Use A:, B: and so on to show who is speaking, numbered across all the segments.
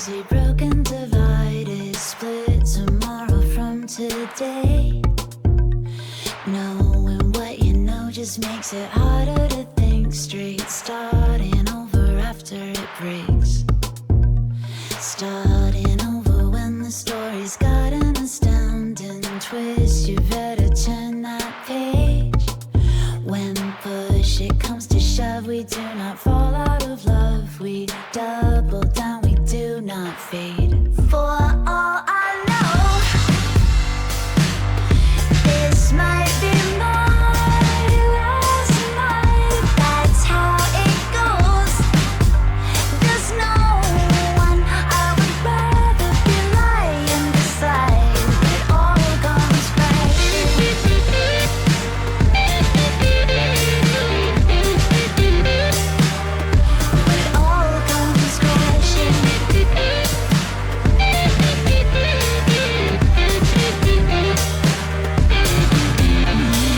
A: easy, broken, divided, split tomorrow from today. Knowing what you know just makes it harder to think straight. Starting over after it breaks. Starting over when the story's got an astounding twist. You better turn that page. When push it comes to shove, we do not fall out of love. We double down, we do not fade. For all I know, this might be my last night. That's how it goes. There's no one I would rather be lying beside. It all comes crashing. When it all comes crashing.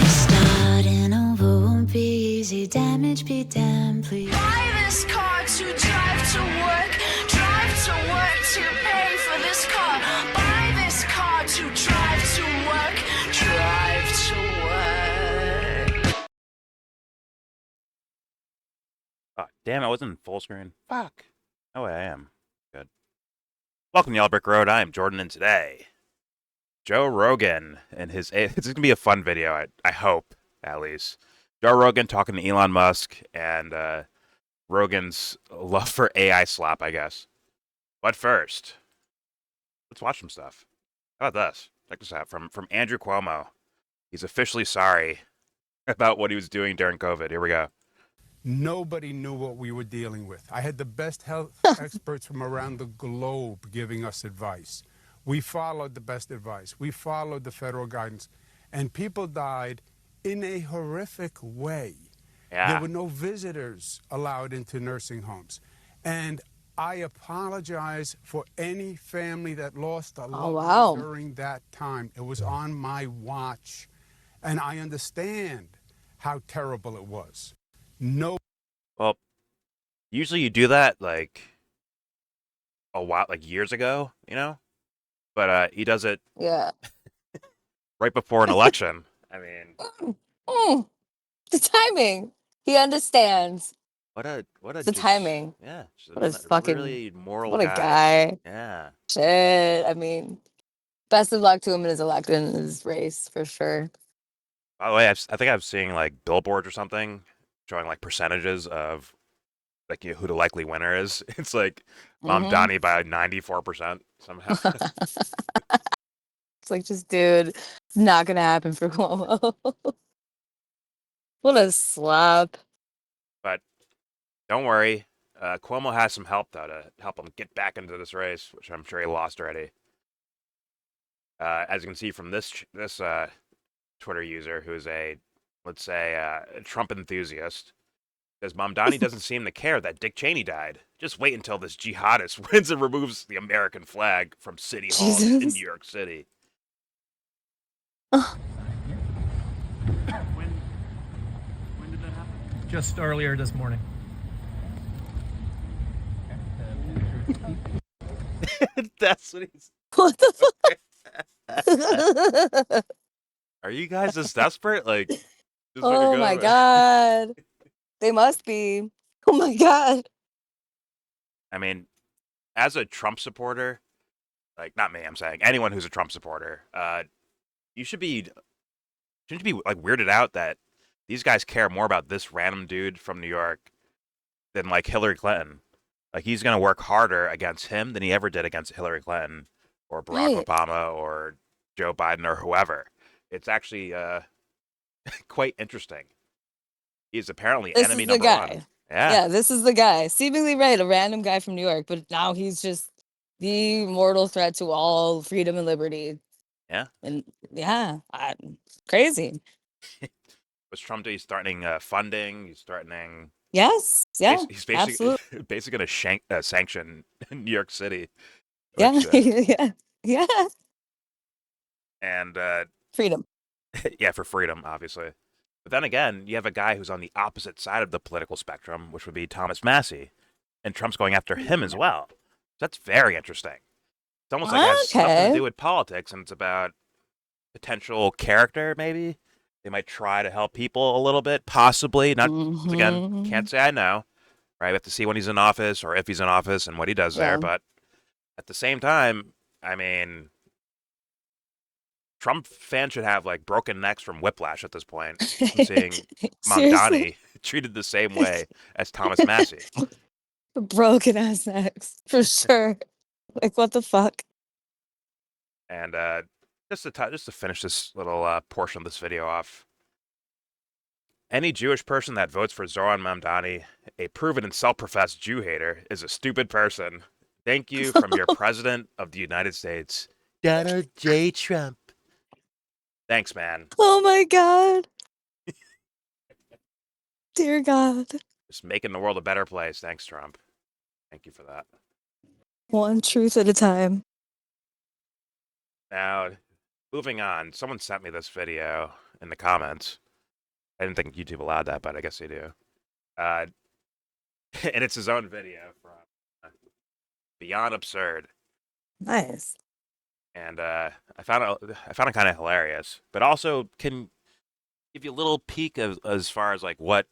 A: Starting over won't be easy. Damage be damned, please.
B: Buy this car to drive to work to pay for this car. Buy this car to drive to work to work.
C: Oh, damn, I wasn't in full screen. Fuck. Oh, I am. Good. Welcome to Brick Road. I am Jordan, and today, Joe Rogan and his... It's going to be a fun video, I hope, at least. Joe Rogan talking to Elon Musk and Rogan's love for AI slop, I guess. But first, let's watch some stuff. How about this? Check this out from Andrew Cuomo. He's officially sorry about what he was doing during COVID. Here we go.
D: Nobody knew what we were dealing with. I had the best health experts from around the globe giving us advice. We followed the best advice. We followed the federal guidance. And people died in a horrific way.
C: Yeah.
D: There were no visitors allowed into nursing homes. And I apologize for any family that lost a loved
E: wow.
D: one during that time. It was on my watch. And I understand how terrible it was. No.
C: Well, usually you do that like a while, like years ago, you know? But he does it
E: Yeah.
C: right before an election. I mean,
E: The timing. He understands.
C: what a
E: The
C: just-
E: timing.
C: Yeah, just
E: What a fucking-
C: really moral
E: What a
C: guy.
E: guy.
C: Yeah.
E: Shit. I mean, best of luck to him in his election, in his race, for sure.
C: By the way, I think I've seen like billboards or something showing like percentages of like who the likely winner is. It's like
E: Mhm.
C: Donnie by 94% somehow.
E: It's like, just, dude, it's not going to happen for Cuomo. What a slap.
C: But don't worry, Cuomo has some help though to help him get back into this race, which I'm sure he lost already. As you can see from this Twitter user, who's a, let's say, a Trump enthusiast, says Mamdani doesn't seem to care that Dick Cheney died. Just wait until this jihadist wins and removes the American flag from City Hall in
E: Jesus.
C: New York City.
F: When did that happen? Just earlier this morning.
C: That's what he's.
E: What the fuck?
C: Are you guys this desperate? Like, just
E: Oh
C: fucking
E: my
C: go.
E: god. They must be. Oh my god.
C: I mean, as a Trump supporter, like not me, I'm saying anyone who's a Trump supporter, you shouldn't you be like weirded out that these guys care more about this random dude from New York than like Hillary Clinton. Like he's gonna work harder against him than he ever did against Hillary Clinton or Barack
E: Right.
C: Obama or Joe Biden or whoever. It's actually quite interesting. He's apparently
E: This
C: enemy
E: is the
C: number
E: guy.
C: one. Yeah.
E: Yeah, this is the guy. Seemingly right, a random guy from New York, but now he's just the mortal threat to all freedom and liberty.
C: Yeah.
E: And yeah, crazy.
C: Was Trump he's threatening funding? He's threatening.
E: Yes. Yeah.
C: He's basically
E: absolutely.
C: basically going to sanction New York City.
E: Yeah.
C: Which,
E: Yeah. Yeah.
C: and
E: Freedom.
C: yeah, for freedom, obviously. But then again, you have a guy who's on the opposite side of the political spectrum, which would be Thomas Massey, and Trump's going after him as well. That's very interesting. It's almost like it has nothing to
E: Okay.
C: do with politics, and it's about potential character, maybe. They might try to help people a little bit, possibly. Not, 'cause again,
E: Mm-hmm.
C: can't say I know, right? We have to see when he's in office or if he's in office and what he does there.
E: Yeah.
C: But at the same time, I mean, Trump fans should have like broken necks from whiplash at this point from seeing
E: Seriously.
C: Mamdani treated the same way as Thomas Massey.
E: Broken ass necks. For sure. Like, what the fuck?
C: And just to finish this little portion of this video off, any Jewish person that votes for Zoran Mamdani, a proven and self-professed Jew hater, is a stupid person. Thank you from your President of the United States, Donald J. Trump. Thanks, man.
E: Oh my god. Dear God.
C: Just making the world a better place. Thanks, Trump. Thank you for that.
E: One truth at a time.
C: Now, moving on. Someone sent me this video in the comments. I didn't think YouTube allowed that, but I guess they do. And it's his own video from Beyond Absurd.
E: Nice.
C: And I found it kind of hilarious, but also can give you a little peek of as far as like what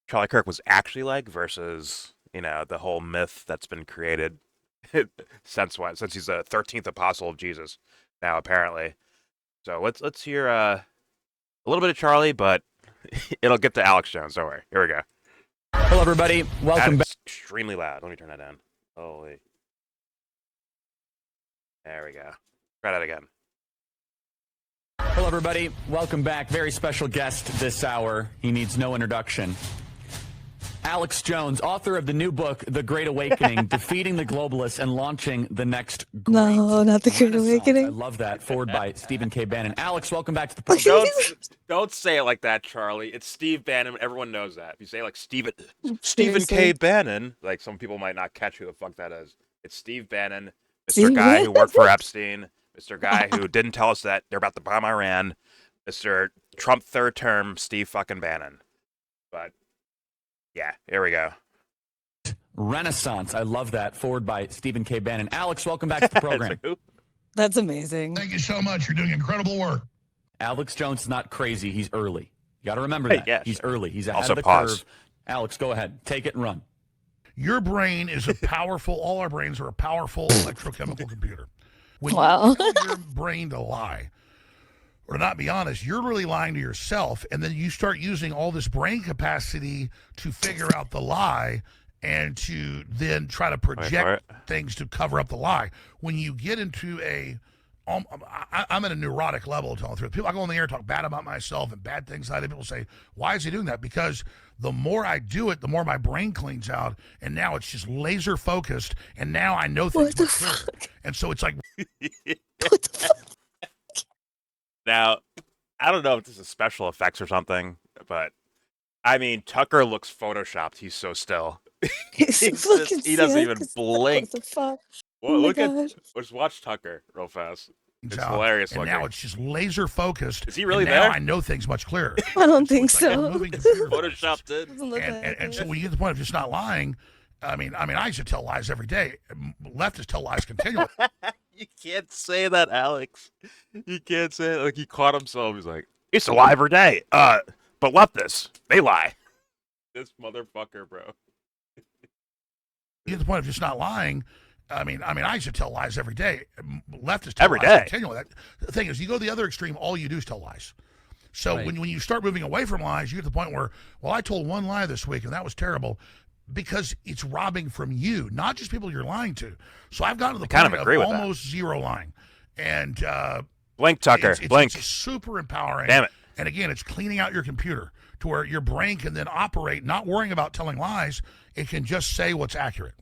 C: Charlie Kirk was actually like versus the whole myth that's been created since he's the 13th apostle of Jesus now apparently. So let's hear a little bit of Charlie, but it'll get to Alex Jones. Don't worry. Here we go.
G: Hello, everybody. Welcome back.
C: That's extremely loud. Let me turn that down. Holy. There we go. Try that again.
G: Hello, everybody. Welcome back. Very special guest this hour. He needs no introduction. Alex Jones, author of the new book, The Great Awakening, Defeating the Globalists and Launching the Next Great
E: No, not the Great
G: Renaissance.
E: Awakening.
G: I love that. Forward by Stephen K. Bannon. Alex, welcome back to the program.
C: Don't say it like that, Charlie. It's Steve Bannon. Everyone knows that. If you say like Stephen K.
E: Seriously.
C: Bannon, like some people might not catch who the fuck that is. It's Steve Bannon, Mr.
E: Steve
C: Guy who
E: Bannon?
C: worked for Epstein, Mr. Guy who didn't tell us that they're about to bomb Iran, Mr. Trump third term Steve fucking Bannon. But yeah, here we go.
G: Renaissance. I love that. Forward by Stephen K. Bannon. Alex, welcome back to the program.
E: That's amazing.
H: Thank you so much. You're doing incredible work.
G: Alex Jones is not crazy. He's early. You got to remember that.
C: Yeah,
G: He's
C: sure.
G: early. He's ahead
C: Also
G: of the
C: pause.
G: curve. Alex, go ahead. Take it and run.
H: Your brain is a powerful, all our brains are a powerful electrochemical computer. When
E: Wow.
H: you tell your brain to lie or to not be honest, you're really lying to yourself. And then you start using all this brain capacity to figure out the lie and to then try to project things to cover up the lie. When you get into I'm at a neurotic level telling the truth. People, I go on the air and talk bad about myself and bad things I did. People say, why is he doing that? Because the more I do it, the more my brain cleans out. And now it's just laser focused. And now I know things
E: What the
H: much clearer.
E: fuck?
H: And so it's like,
E: What the fuck?
C: Now, I don't know if this is special effects or something, but I mean, Tucker looks photoshopped. He's so still. He doesn't even blink.
E: What the fuck?
C: Well,
E: Oh my
C: look
E: God.
C: let's watch Tucker real fast. It's
H: out.
C: hilarious
H: And
C: looking.
H: now it's just laser focused.
C: Is he really
H: and
C: there?
H: Now I know things much clearer.
E: I don't think
H: It's like a
E: so.
H: moving computer device.
C: Photoshopped it.
E: Doesn't look like
H: And
E: it.
H: so when you get to the point of just not lying, I mean, I used to tell lies every day. Leftists tell lies continually.
C: You can't say that, Alex. You can't say it. Like he caught himself. He's like, it's a lie every day. But leftists, they lie. This motherfucker, bro.
H: You get to the point of just not lying. I mean, I used to tell lies every day. Leftists tell
C: Every
H: lies
C: day.
H: continually. The thing is, you go to the other extreme, all you do is tell lies. So
G: Right.
H: when you start moving away from lies, you get to the point where, well, I told one lie this week and that was terrible, because it's robbing from you, not just people you're lying to. So I've gotten to the
C: kind
H: point
C: of agree with that.
H: almost zero lying, and
C: Blink, Tucker. Blink.
H: It's super empowering.
C: Damn it.
H: And again, it's cleaning out your computer to where your brain can then operate, not worrying about telling lies. It can just say what's accurate.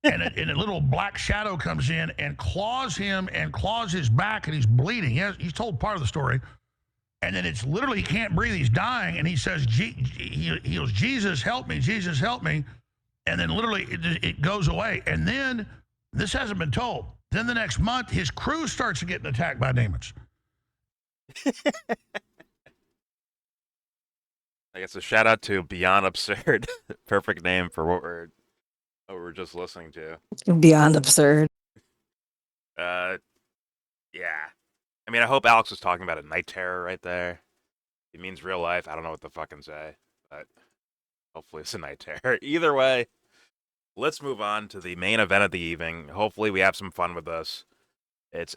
H: And a little black shadow comes in and claws him and claws his back, and he's bleeding. He's told part of the story. And then it's literally, he can't breathe. He's dying. And he says, he goes, Jesus, help me. Jesus, help me. And then literally it goes away. And then, this hasn't been told, then the next month, his crew starts getting attacked by demons.
C: I guess a shout out to Beyond Absurd. Perfect name for what we're we were just listening to.
E: Beyond absurd.
C: Yeah. I mean, I hope Alex was talking about a night terror right there. It means real life. I don't know what to fucking say, but hopefully it's a night terror. Either way, let's move on to the main event of the evening. Hopefully we have some fun with this. It's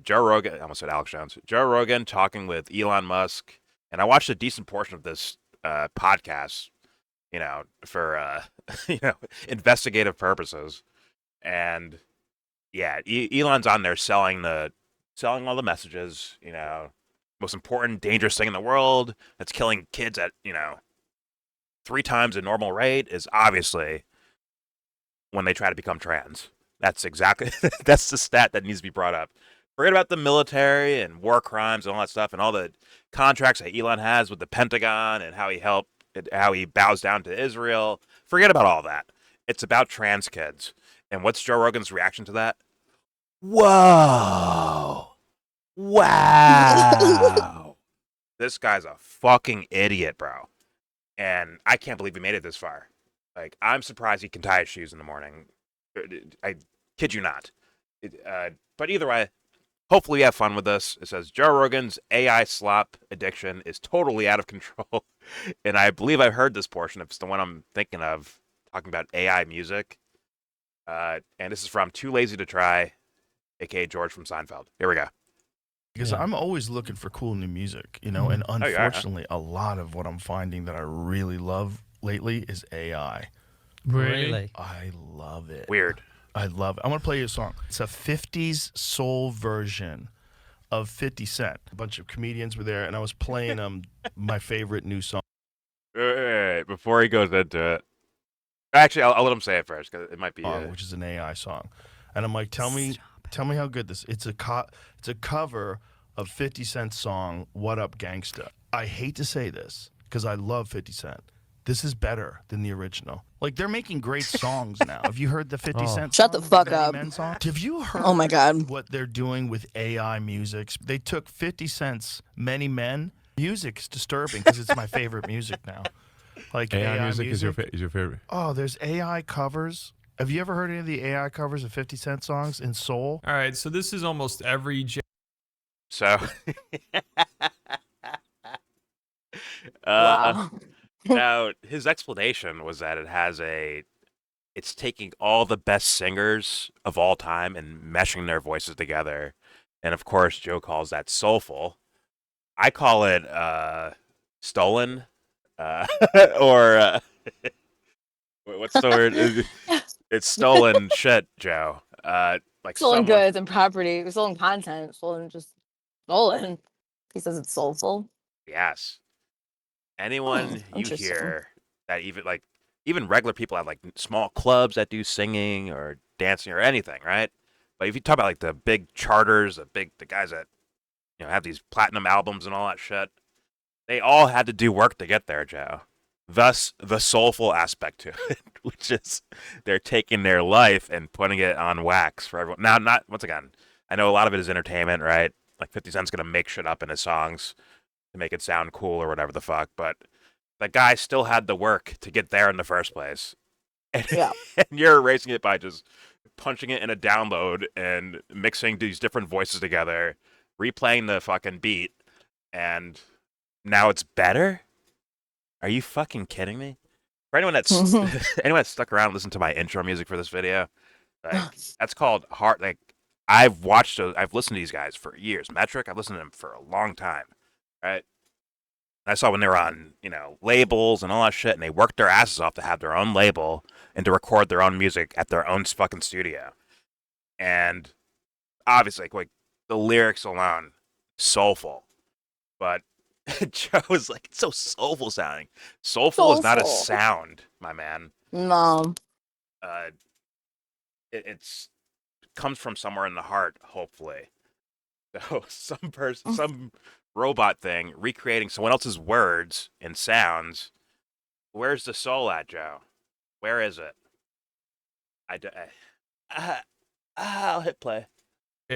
C: Joe Rogan. I almost said Alex Jones. Joe Rogan talking with Elon Musk, and I watched a decent portion of this podcast. For investigative purposes, and yeah, Elon's on there selling all the messages. Most important, dangerous thing in the world that's killing kids at 3 times the normal rate is obviously when they try to become trans. That's exactly that's the stat that needs to be brought up. Forget about the military and war crimes and all that stuff and all the contracts that Elon has with the Pentagon and how he bows down to Israel. Forget about all that. It's about trans kids. And what's Joe Rogan's reaction to that? Whoa. Wow. This guy's a fucking idiot, bro. And I can't believe he made it this far. Like, I'm surprised he can tie his shoes in the morning. I kid you not. But either way, hopefully you have fun with this. It says Joe Rogan's AI slop addiction is totally out of control. And I believe I've heard this portion. If it's the one I'm thinking of, talking about AI music. And this is from 2Lazy2Try, a.k.a. George from Seinfeld. Here we go.
I: Because I'm always looking for cool new music, and unfortunately, a lot of what I'm finding that I really love lately is AI.
F: Really?
I: I love it.
C: Weird.
I: I love it. I'm going to play you a song. It's a 50s soul version of 50 Cent. A bunch of comedians were there, and I was playing my favorite new song.
C: Wait, before he goes into it. Actually, I'll let him say it first, because it might be...
I: which is an AI song. And I'm like, tell me how good this is. It's a cover of 50 Cent's song, What Up Gangsta. I hate to say this, because I love 50 Cent. This is better than the original. Like, they're making great songs now. Have you heard the 50 Cent
E: Shut
I: song,
E: the fuck
I: Many
E: up.
I: Men song? Have you heard
E: Oh my God.
I: what they're doing with AI music? They took 50 Cent's Many Men. Music's disturbing because it's my favorite music now. Like
J: AI music is your favorite.
I: Oh, there's AI covers. Have you ever heard any of the AI covers of 50 Cent songs in soul?
F: All right, so this is almost every
C: So...
E: Wow.
C: Now, his explanation was that it's taking all the best singers of all time and meshing their voices together. And of course, Joe calls that soulful. I call it stolen. Or what's the word? It's stolen shit, Joe. Like
E: Stolen goods and property, stolen content, stolen. He says it's soulful.
C: Yes. Anyone you
E: Interesting.
C: hear that even regular people have like small clubs that do singing or dancing or anything, right? But if you talk about like the big charters, the guys that have these platinum albums and all that shit, they all had to do work to get there, Joe. Thus, the soulful aspect to it, which is they're taking their life and putting it on wax for everyone. Now, not once again, I know a lot of it is entertainment, right? Like 50 Cent's gonna make shit up in his songs to make it sound cool or whatever the fuck, but the guy still had the work to get there in the first place. And,
E: Yeah.
C: and you're erasing it by just punching it in a download and mixing these different voices together, replaying the fucking beat, and now it's better? Are you fucking kidding me? For anyone that's stuck around and listened to my intro music for this video, like, that's called Heart. Like, I've listened to these guys for years. Metric, I've listened to them for a long time. Right? I saw when they were on, labels and all that shit, and they worked their asses off to have their own label and to record their own music at their own fucking studio. And obviously, like the lyrics alone, soulful. But Joe was like, it's so soulful sounding. Soulful is not a sound, my man.
E: No.
C: It comes from somewhere in the heart, hopefully. So some robot thing recreating someone else's words and sounds. Where's the soul at, Joe? Where is it? I'll hit play.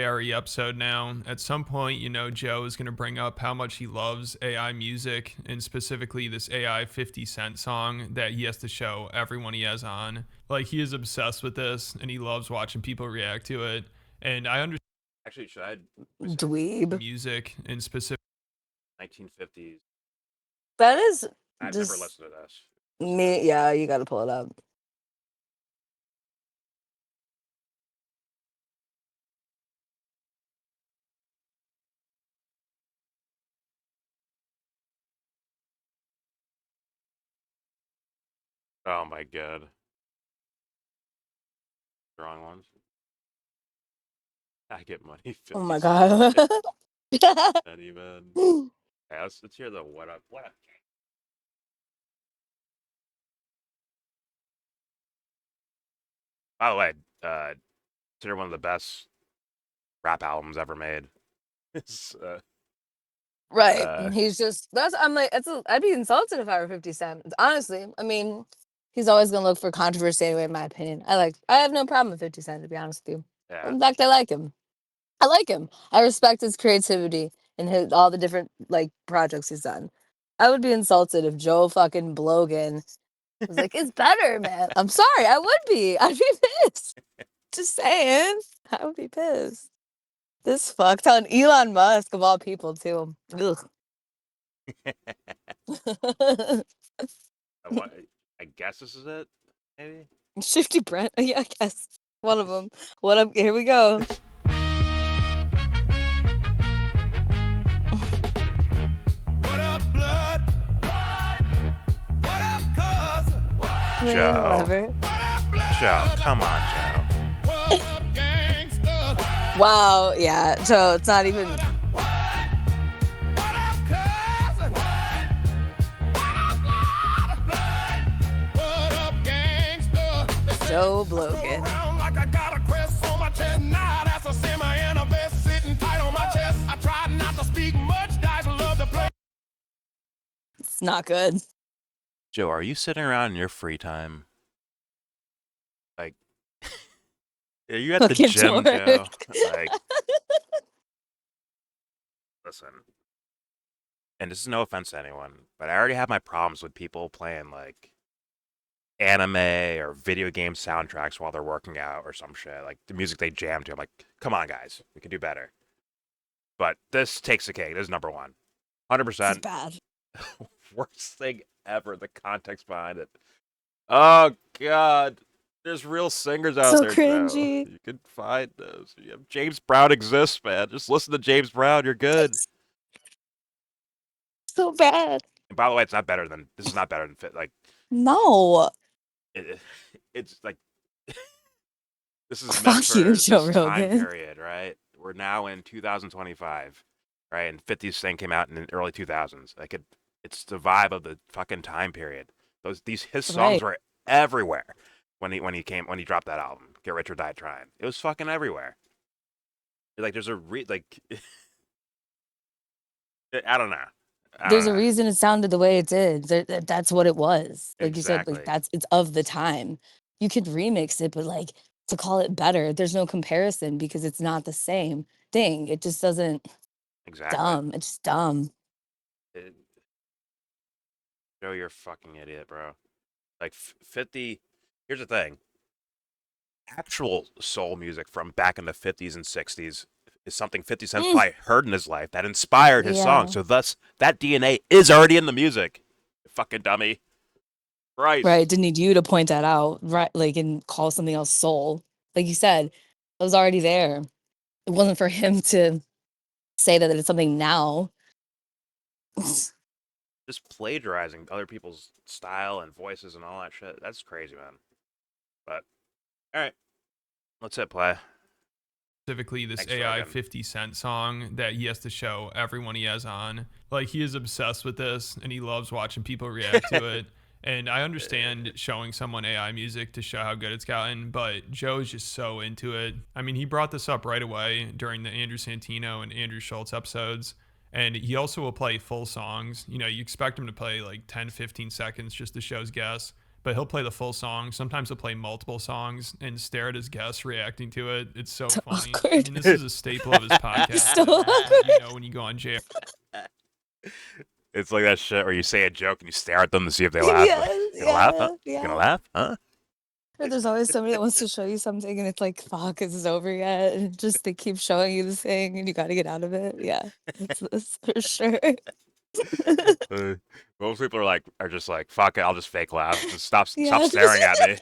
J: ARE episode now. At some point, you know, Joe is going to bring up how much he loves AI music, and specifically this AI 50 Cent song that he has to show everyone he has on. Like, he is obsessed with this, and he loves watching people react to it. And I understand.
C: Actually, should I
E: Dweeb.
J: Music in specific
C: 1950s.
E: That is
C: I've
E: just
C: never listened to this.
E: me. Yeah, you got to pull it up.
C: Oh my god. Wrong ones. I get money. 50
E: Oh my god.
C: Not even. Yeah, let's hear the what up. What up? By the way, consider one of the best rap albums ever made. It's,
E: Right. He's just I'm like, I'd be insulted if I were 50 Cent. Honestly. I mean, he's always gonna look for controversy anyway, in my opinion. I have no problem with 50 Cent, to be honest with you.
C: yeah.
E: In fact, I like him. I like him. I respect his creativity and all the different like projects he's done. I would be insulted if Joe fucking Blogan was like, it's better, man. I'm sorry, I would be. I'd be pissed. Just saying. I would be pissed. This fuck telling Elon Musk of all people too. Ugh.
C: I guess this is it. Maybe.
E: Shifty Brent. Yeah, I guess. One of them. What up? Here we go.
H: What up, blood? What up, cuz?
C: Joe.
E: Whatever.
C: Joe, come on, Joe.
H: What up, gangsta?
E: Wow. Yeah. So it's not even.
H: What up, cuz? What up, gangsta?
E: Joe Blogan.
H: Around like I got a crest on my chest. Nah, that's a semi and a vest sitting tight on my chest. I tried not to speak much. Guys love to play.
E: It's not good.
C: Joe, are you sitting around in your free time? Like, are you at the
E: Fucking
C: gym,
E: dork.
C: Joe? Like, listen. And this is no offense to anyone, but I already have my problems with people playing like anime or video game soundtracks while they're working out or some shit. Like the music they jam to. I'm like, come on, guys, we can do better. But this takes the cake. This is number one.
E: This is
C: 100%.
E: bad.
C: Worst thing ever. The context behind it. Oh, God. There's real singers out
E: So
C: there,
E: cringy.
C: Joe. You can find those. James Brown exists, man. Just listen to James Brown. You're good.
E: So bad.
C: And by the way, it's not better than this. Is not better than Fit. Like
E: No.
C: it's like this is
E: Fuck
C: meant for
E: you,
C: this
E: Joe
C: time
E: Rogan.
C: period, right? We're now in 2025, right? And 50's thing came out in the early 2000s. Like it's the vibe of the fucking time period. His songs
E: Right.
C: were everywhere when he dropped that album, Get Rich or Die Trying. It was fucking everywhere. Like there's a I don't know.
E: There's a reason it sounded the way it did. That's what it was. Like you said, like
C: Exactly.
E: it's of the time. You could remix it, but like to call it better, there's no comparison because it's not the same thing. It just doesn't.
C: Exactly.
E: Dumb. It's just dumb.
C: Joe, you're a fucking idiot, bro. Like 50. Here's the thing. Actual soul music from back in the 50s and 60s is something 50 Cent probably heard in his life that inspired his song. So thus, that DNA is already in the music. You fucking dummy. Right.
E: Right. Didn't need you to point that out. Right. Like, and call something else soul. Like you said, it was already there. It wasn't for him to say that it's something now.
C: Just plagiarizing other people's style and voices and all that shit. That's crazy, man. But, all right. Let's hit play.
J: Specifically this
C: Thanks,
J: AI
C: Rogan.
J: 50 Cent song that he has to show everyone he has on. Like, he is obsessed with this, and he loves watching people react to it. And I understand showing someone AI music to show how good it's gotten, but Joe's just so into it. I mean, he brought this up right away during the Andrew Santino and Andrew Schultz episodes. And he also will play full songs. You know, you expect him to play like 10, 15 seconds just to show his guests. but he'll play the full song. Sometimes he'll play multiple songs and stare at his guests reacting to it. It's so funny.
E: awkward.
J: I mean, this is a staple of his podcast.
E: So
J: You know, when you go on jail.
C: It's like that shit where you say a joke and you stare at them to see if they laugh.
E: Yes,
C: You gonna laugh? Huh?
E: yeah.
C: You gonna laugh? Huh?
E: Or there's always somebody that wants to show you something and it's like, fuck, is this over yet? And just they keep showing you the thing and you got to get out of it. Yeah, it's this for sure.
C: Most people are just like, fuck it, I'll just fake laugh. Just stop
E: Yeah.
C: staring at me.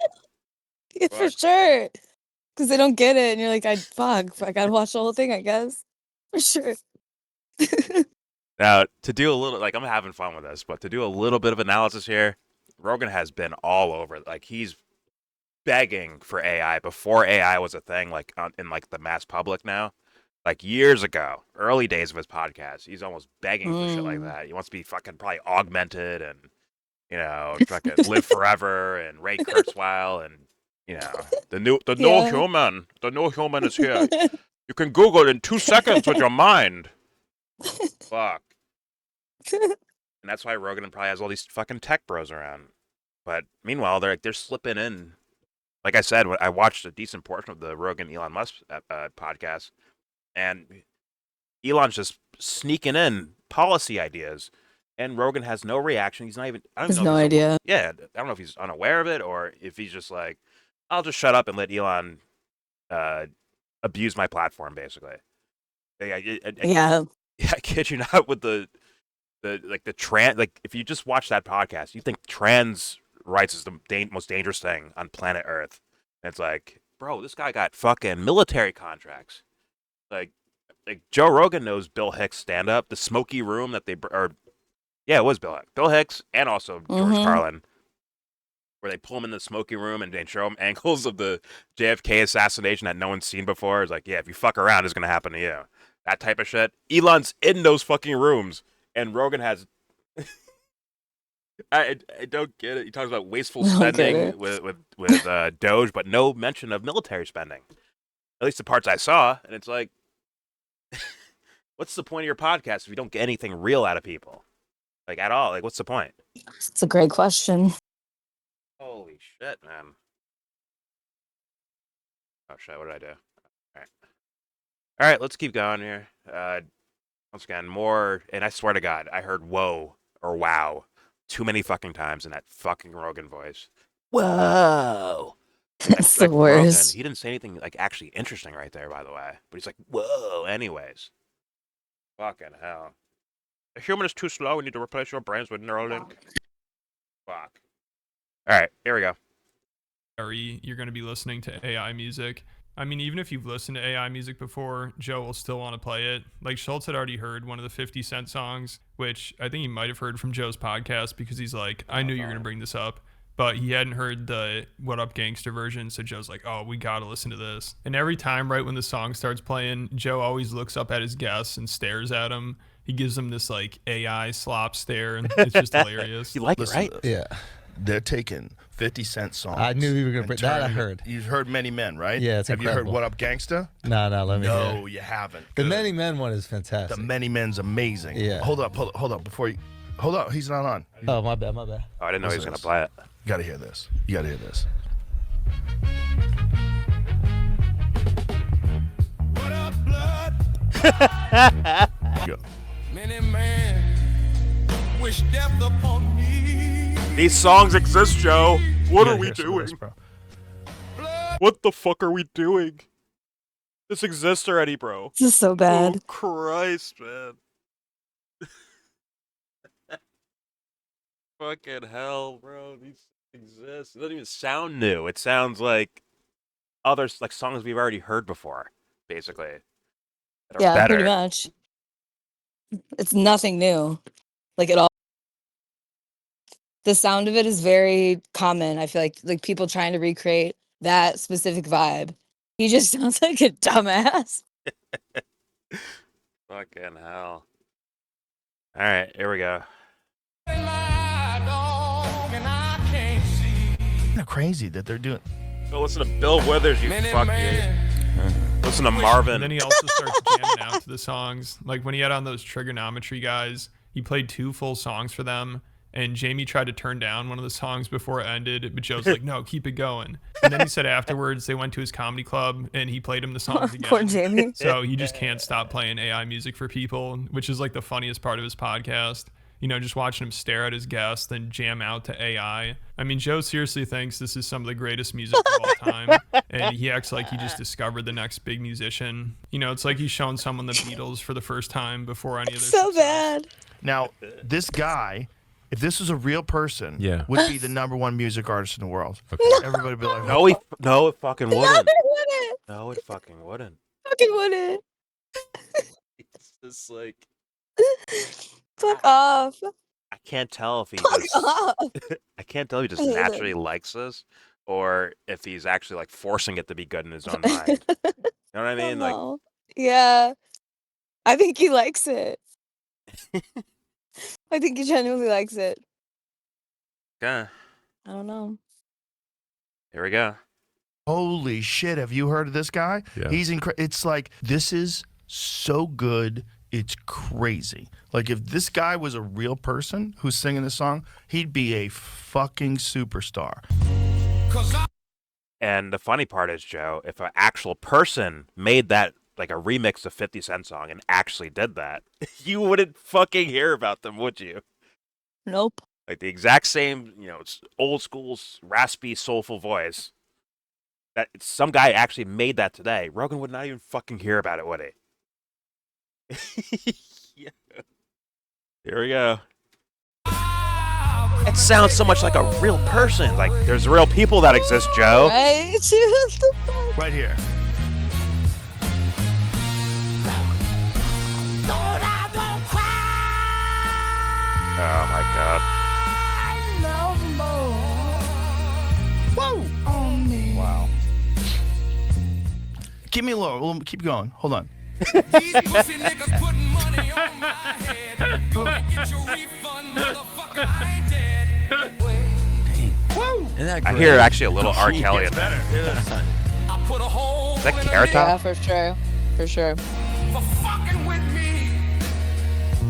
E: Yeah, for sure. Because they don't get it. And you're like, I got to watch the whole thing, I guess. For sure.
C: Now, to do a little, like, I'm having fun with this, but to do a little bit of analysis here, Rogan has been all over. Like, he's begging for AI before AI was a thing, like, in, like, the mass public now. Like, years ago, early days of his podcast, he's almost begging for shit like that. He wants to be fucking probably augmented and, you know, fucking live forever and Ray Kurzweil and, you know, the new human is here. You can Google it in 2 seconds with your mind. Fuck. And that's why Rogan probably has all these fucking tech bros around. But meanwhile, they're slipping in. Like I said, I watched a decent portion of the Rogan Elon Musk podcast, and Elon's just sneaking in policy ideas, and Rogan has no reaction. He's not even. I don't
E: Has
C: know
E: no
C: if he's
E: idea.
C: Yeah, I don't know if he's unaware of it or if he's just like, I'll just shut up and let Elon abuse my platform, basically.
E: Yeah.
C: I kid you not, with the trans, like, if you just watch that podcast, you think trans rights is the most dangerous thing on planet Earth. And it's like, bro, this guy got fucking military contracts. Like Joe Rogan knows Bill Hicks stand up, the smoky room that it was Bill Hicks, and also George Carlin, where they pull him in the smoky room and they show him angles of the JFK assassination that no one's seen before. It's like, yeah, if you fuck around, it's gonna happen to you. That type of shit. Elon's in those fucking rooms, and Rogan has. I don't get it. He talks about wasteful spending with Doge, but no mention of military spending. At least the parts I saw, and it's like, what's the point of your podcast if you don't get anything real out of people, like, at all? Like, what's the point?
E: It's a great question.
C: Holy shit, man! Oh shit! What did I do? All right, let's keep going here. Once again, more, and I swear to God, I heard "whoa" or "wow" too many fucking times in that fucking Rogan voice. Whoa!
E: That's the worst.
C: Rogan, he didn't say anything like actually interesting right there, by the way. But he's like, "Whoa!" Anyways, fucking hell. The human is too slow. We need to replace your brains with Neuralink. Fuck. All right, here we go.
J: You're going to be listening to AI music. I mean, even if you've listened to AI music before, Joe will still want to play it. Like, Schultz had already heard one of the 50 Cent songs, which I think he might have heard from Joe's podcast because he's like, I knew you were going to bring this up. But he hadn't heard the What Up Gangster version, so Joe's like, oh, we got to listen to this. And every time, right when the song starts playing, Joe always looks up at his guests and stares at him. He gives them this, like, AI slop stare, and it's just hilarious.
C: You like it, right?
I: Yeah. They're taking 50 Cent songs.
K: I knew you were going to bring that. I heard.
I: You've heard Many Men, right?
K: Yeah, it's
I: Have
K: incredible.
I: you heard What Up Gangsta?
K: No, let me hear.
I: No, you haven't.
K: The
I: Good.
K: Many Men one is fantastic.
I: The Many Men's amazing.
K: Yeah.
I: Hold up. Before you... Hold up. He's not on.
K: Oh, my bad.
C: Oh, I didn't know he was going to play it.
I: You got to hear this. You got to hear this. What up, blood? Go.
L: Many men wish death upon me.
C: These songs exist, Joe. What are we
I: Hear some of
C: doing?
I: this, bro.
C: What the fuck are we doing? This exists already, bro.
E: This is so bad.
C: Oh, Christ, man. Fucking hell, bro. These exist. It doesn't even sound new. It sounds like other like songs we've already heard before, basically. That are
E: Yeah,
C: better.
E: pretty much. It's nothing new, like, at all. The sound of it is very common. I feel like people trying to recreate that specific vibe. He just sounds like a dumbass.
C: Fucking hell. All right, here we go.
I: They're crazy that they're doing.
C: Go listen to Bill Withers, you fuck you. Listen to Marvin.
J: And then he also starts jamming out to the songs. Like, when he had on those trigonometry guys, he played 2 full songs for them. And Jamie tried to turn down one of the songs before it ended, but Joe's like, no, keep it going. And then he said afterwards they went to his comedy club and he played him the songs again.
E: Poor Jamie.
J: So he just can't stop playing AI music for people, which is like the funniest part of his podcast. You know, just watching him stare at his guests, then jam out to AI. I mean, Joe seriously thinks this is some of the greatest music of all time. And he acts like he just discovered the next big musician. You know, it's like he's showing someone the Beatles for the first time before any of their
E: So
J: success.
E: bad.
I: Now, this guy, if this was a real person,
K: Yeah.
I: would be the #1 music artist in the world. Everybody would be like,
C: No, it fucking
E: No,
C: wouldn't.
E: it wouldn't.
C: No, it fucking wouldn't.
E: Fucking wouldn't.
C: It's just like
E: Fuck off.
C: I can't tell if he
E: Fuck
C: just
E: off.
C: I can't tell if he
E: I
C: just
E: hate him.
C: naturally likes this or if he's actually like forcing it to be good in his own mind. You know what I mean? Like
E: No. Yeah. I think he likes it. I think he genuinely likes it.
C: okay,
E: I don't know.
C: here we go.
I: holy shit, have you heard of this guy?
K: Yeah.
I: He's It's like, this is so good, it's crazy. Like, if this guy was a real person who's singing this song, he'd be a fucking superstar.
C: And the funny part is, Joe, if an actual person made that like a remix of 50 Cent song and actually did that, you wouldn't fucking hear about them, would you?
E: Nope.
C: Like the exact same, you know, it's old school, raspy, soulful voice. That some guy actually made that today. Rogan would not even fucking hear about it, would he? Yeah. Here we go. It sounds so much like a real person. Like there's real people that exist, Joe.
E: Right? What the fuck?
I: Right here.
C: Oh my god.
I: Whoa! Wow. Give me a little. Well, keep going. Hold on.
L: These pussy niggas putting money on my head. Go and get your refund, motherfucker. I ain't dead.
K: Isn't that
C: I
K: great?
C: hear actually a little R. Kelly in
I: It's
C: there.
I: better.
L: I put a hole
C: Is that
L: in a
C: Carrot
L: nigga
C: Top?
E: Yeah, for sure. For sure.
L: for fucking with me.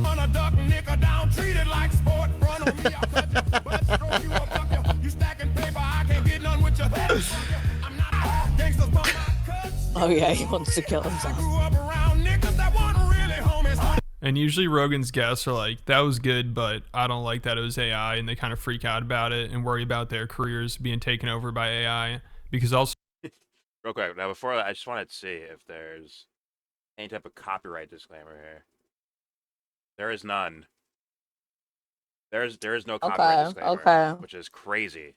L: On a duck nigga down, treated like sport. Run on me, I'll cut you. But throw you up, fuck you. You stacking paper, I can't get none with you. I'm not gangsters, but my cuts.
E: Oh yeah, he wants to kill
L: I
E: himself.
L: grew up around niggas that wasn't really homies.
J: And usually Rogan's guests are like, that was good, but I don't like that it was AI, and they kind of freak out about it and worry about their careers being taken over by AI. Because also
C: Real quick, now before that, I just wanted to see if there's any type of copyright disclaimer here. There is none. There is no copyright disclaimer,
E: okay.
C: which is crazy.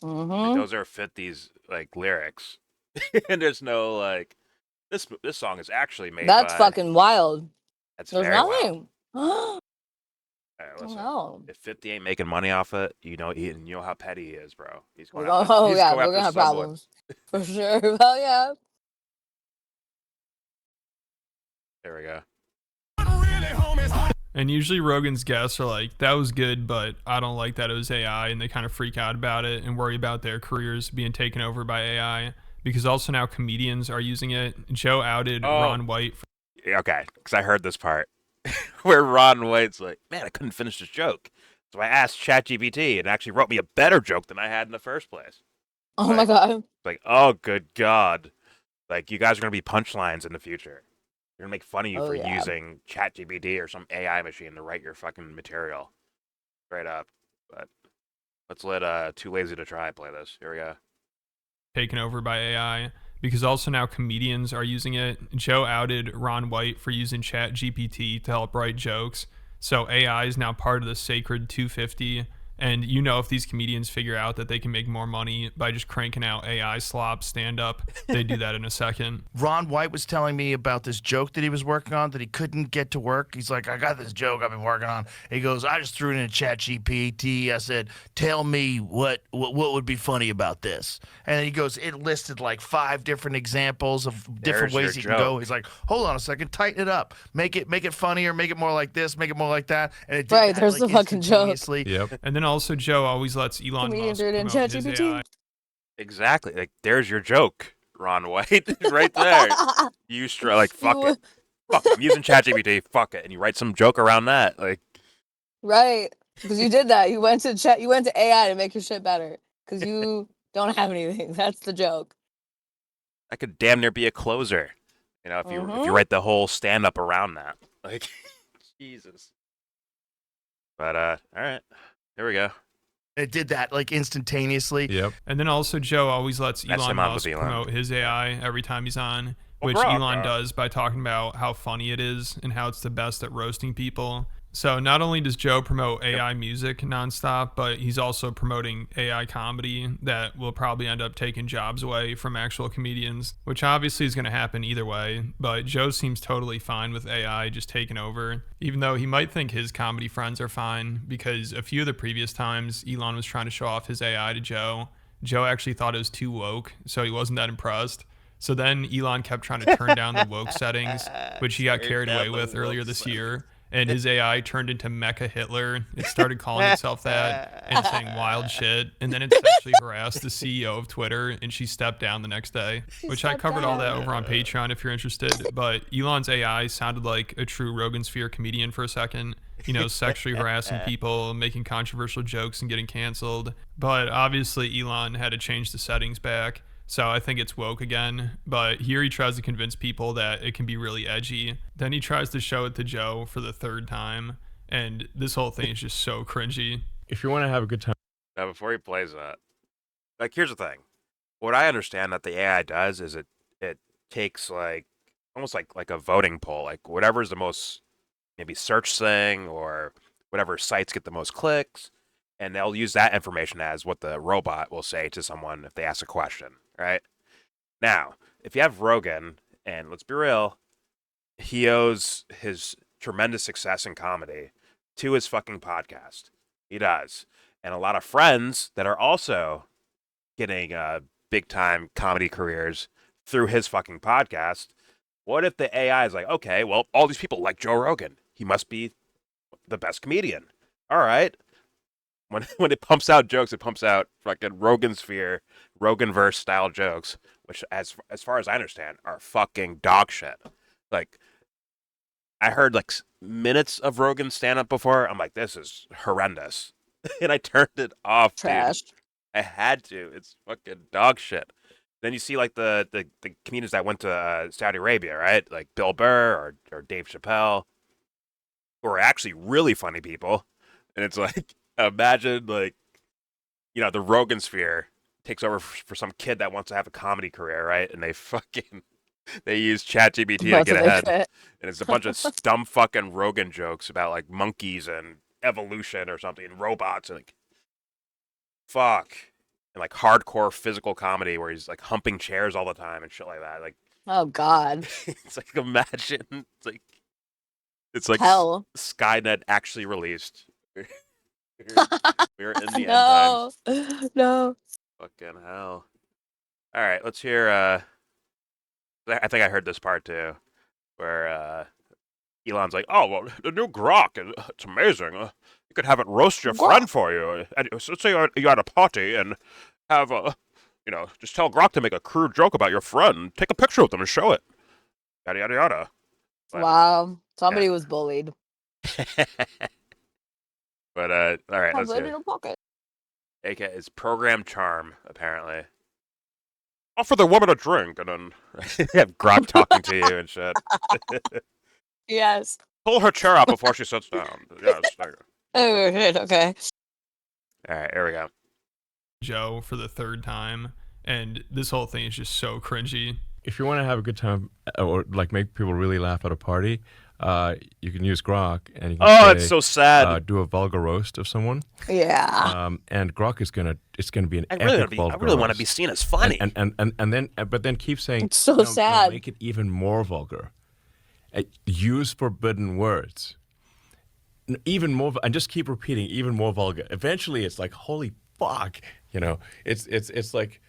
C: Like,
E: Mm-hmm.
C: those are 50s like lyrics, and there's no like this song is actually made.
E: That's
C: by,
E: fucking wild.
C: That's
E: There's
C: very wild.
E: nothing. Oh
C: Alright, listen.
E: no.
C: If 50 ain't making money off it, you know how petty he is, bro. He's going
E: Oh,
C: after, he's
E: yeah,
C: going
E: we're
C: after
E: gonna have
C: someone.
E: problems. For sure. Well, yeah.
C: There we go.
J: And usually Rogan's guests are like, that was good, but I don't like that it was AI, and they kind of freak out about it and worry about their careers being taken over by AI. Because also now comedians are using it. Joe outed Ron White.
C: Yeah, okay, because I heard this part where Ron White's like, man, I couldn't finish this joke. So I asked ChatGPT, and it actually wrote me a better joke than I had in the first place.
E: Oh my god.
C: Like, oh, good God. Like, you guys are going to be punchlines in the future. They're going to make fun of you
E: Oh,
C: for
E: yeah.
C: using ChatGPT or some AI machine to write your fucking material. Straight up. But let's let 2Lazy2Try play this. Here we go.
J: Taken over by AI. Because also now comedians are using it. Joe outed Ron White for using ChatGPT to help write jokes. So AI is now part of the sacred 250. And you know, if these comedians figure out that they can make more money by just cranking out AI slop stand up, they do that in a second.
I: Ron White was telling me about this joke that he was working on that he couldn't get to work. He's like, I got this joke I've been working on. He goes, I just threw it in ChatGPT. I said, tell me what would be funny about this. And he goes, it listed like 5 different examples of different
C: There's
I: ways
C: your
I: you can go.
C: joke.
I: He's like, hold on a second, tighten it up, make it funnier, make it more like this, make it more like that. And it did
E: Right,
I: that,
E: there's
I: like,
E: the fucking joke.
I: instantaneously.
K: Yep.
J: And then also Joe always lets Elon
E: Comedian
J: Musk
E: threw it in
J: promote his
E: ChatGPT.
J: AI.
C: Exactly. Like, there's your joke, Ron White. Right there. You like, fuck
E: You-
C: it. Fuck it. I'm using ChatGPT. Fuck it. And you write some joke around that. Like,
E: Right. Because you did that. You went to chat. You went to AI to make your shit better. Because you don't have anything. That's the joke.
C: I could damn near be a closer. You know, if you write the whole stand up around that. Like Jesus. But all right. Here we go.
I: It did that like instantaneously.
M: Yep.
J: And then also Joe always lets
C: That's
J: Elon
C: him on with
J: Musk
C: Elon.
J: promote his AI every time he's on, which
C: Grok,
J: Elon does by talking about how funny it is and how it's the best at roasting people. So not only does Joe promote AI music nonstop, but he's also promoting AI comedy that will probably end up taking jobs away from actual comedians, which obviously is going to happen either way. But Joe seems totally fine with AI just taking over, even though he might think his comedy friends are fine, because a few of the previous times Elon was trying to show off his AI to Joe, Joe actually thought it was too woke, so he wasn't that impressed. So then Elon kept trying to turn down the woke settings, which he got carried away with earlier this year. And his AI turned into Mecha Hitler. It started calling itself that and saying wild shit. And then it sexually harassed the CEO of Twitter, and she stepped down the next day, which I covered all that over on Patreon if you're interested. But Elon's AI sounded like a true Rogan Sphere comedian for a second. You know, sexually harassing people, making controversial jokes and getting canceled. But obviously Elon had to change the settings back. So I think it's woke again, but here he tries to convince people that it can be really edgy. Then he tries to show it to Joe for the third time, and this whole thing is just so cringy.
M: If you want to have a good time.
C: Now, before he plays that, like, here's the thing. What I understand that the AI does is it takes, like, almost like a voting poll, like whatever's the most maybe search thing or whatever sites get the most clicks, and they'll use that information as what the robot will say to someone if they ask a question, right? Now, if you have Rogan, and let's be real, he owes his tremendous success in comedy to his fucking podcast. He does. And a lot of friends that are also getting big-time comedy careers through his fucking podcast. What if the AI is like, okay, well, all these people like Joe Rogan. He must be the best comedian. All right. When it pumps out jokes, it pumps out fucking Rogan Sphere, Roganverse style jokes, which, as far as I understand, are fucking dog shit. Like, I heard like minutes of Rogan stand up before. I'm like, this is horrendous, and I turned it off.
E: Trash.
C: Dude. I had to. It's fucking dog shit. Then you see like the comedians that went to Saudi Arabia, right? Like Bill Burr or Dave Chappelle, who are actually really funny people, and it's like. Imagine, like, you know, the Rogan Sphere takes over for some kid that wants to have a comedy career, right? And they use ChatGPT to get ahead. And it's a bunch of dumb fucking Rogan jokes about, like, monkeys and evolution or something, and robots, and, like, fuck. And, like, hardcore physical comedy where he's, like, humping chairs all the time and shit like that. Like,
E: oh, God.
C: It's like, imagine, it's like
E: hell.
C: Skynet actually released. We're in the
E: no.
C: end times.
E: No.
C: Fucking hell. All right, let's hear. I think I heard this part too, where Elon's like, "Oh, well, the new Grok, it's amazing. You could have it roast your friend for you. Let's say you're at a party and have just tell Grok to make a crude joke about your friend. Take a picture with them and show it. Yada yada yada." But,
E: wow, somebody was bullied.
C: But all right, let's
E: in
C: hear.
E: a pocket.
C: AK is program charm, apparently. Offer the woman a drink, and then have Grok talking to you and shit.
E: Yes.
C: Pull her chair out before she sits down. Yes, there you go.
E: Oh, good. Okay.
C: All right, here we go.
J: Joe for the third time, and this whole thing is just so cringy.
M: If you want to have a good time or like make people really laugh at a party, you can use Grok and you can say,
C: it's so sad.
M: Do a vulgar roast of someone.
E: Yeah.
M: And Grok is gonna be an epic vulgar
C: I really want to
M: roast.
C: be seen as funny.
M: But then keep saying
E: It's so
M: no,
E: sad.
M: make it even more vulgar. Use forbidden words. Even more, and just keep repeating even more vulgar. Eventually, it's like holy fuck, you know. It's like.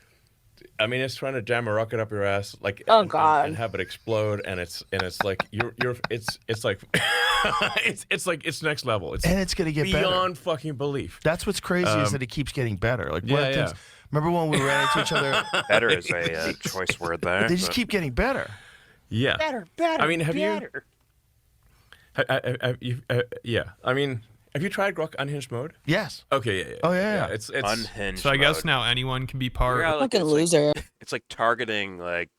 M: I mean, it's trying to jam a rocket up your ass, like
E: God,
M: and have it explode, and it's like it's like it's next level.
I: It's gonna get
M: beyond
I: better.
M: fucking belief.
I: That's what's crazy is that it keeps getting better. Like one of the things. Remember when we ran into each other?
C: Better is a choice word there.
I: They just keep getting better.
M: Yeah.
C: Better.
M: I mean, have you? Yeah. I mean, Have you tried Grok unhinged mode?
I: Yes.
M: Okay, yeah.
I: Oh, yeah.
M: It's
C: Unhinged.
J: So I guess
C: mode.
J: now anyone can be part.
C: Yeah, like,
E: Fucking
C: it's
E: loser.
C: Like, it's like targeting like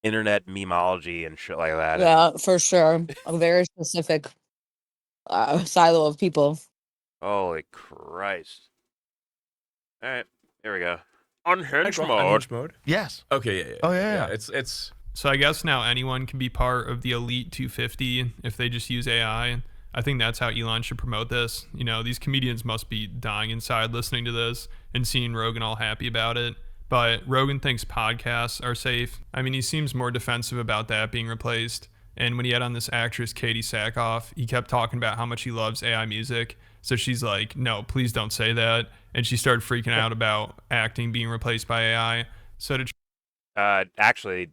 C: internet memology and shit like that.
E: Yeah, for sure. A very specific silo of people.
C: Holy Christ! All right, here we go.
M: Tried
C: Unhinged
M: Grok
C: mode.
M: unhinged mode?
I: Yes.
M: Okay, yeah.
I: Oh, yeah.
M: It's
J: So I guess now anyone can be part of the elite 250 if they just use AI. I think that's how Elon should promote this. You know, these comedians must be dying inside listening to this and seeing Rogan all happy about it. But Rogan thinks podcasts are safe. I mean, he seems more defensive about that being replaced. And when he had on this actress, Katie Sackhoff, he kept talking about how much he loves AI music. So she's like, no, please don't say that. And she started freaking out about acting being replaced by AI. So to
C: Actually,